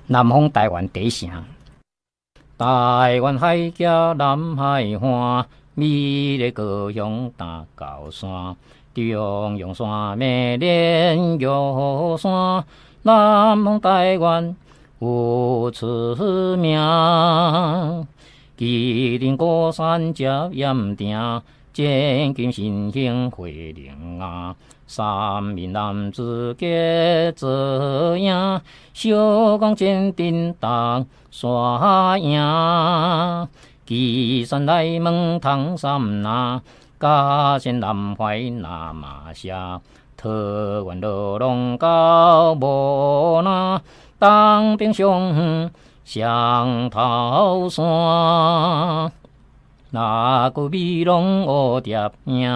南方台湾第一城，台湾海峡南海岸，美丽高雄大高山，中央山美连玉山，南方台湾有出名。麒麟高山接岩顶，见金星星辉灵啊！三名男子结作影，小港坚定当山影。岐山内门唐三那，嘉县南怀那马下，台湾落龙高无那，当兵雄远上头山。那个美龙乌蝶影，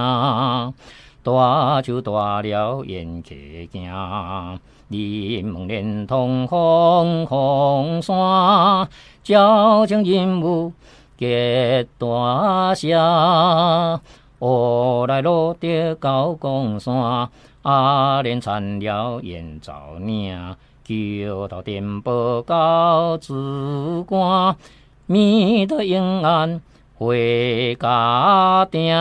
大树大了沿溪行，林梦连通红山，交情人物结大社。后来落得高公山，阿莲产了燕巢岭，桥头颠簸到紫关，面对永安回家庭。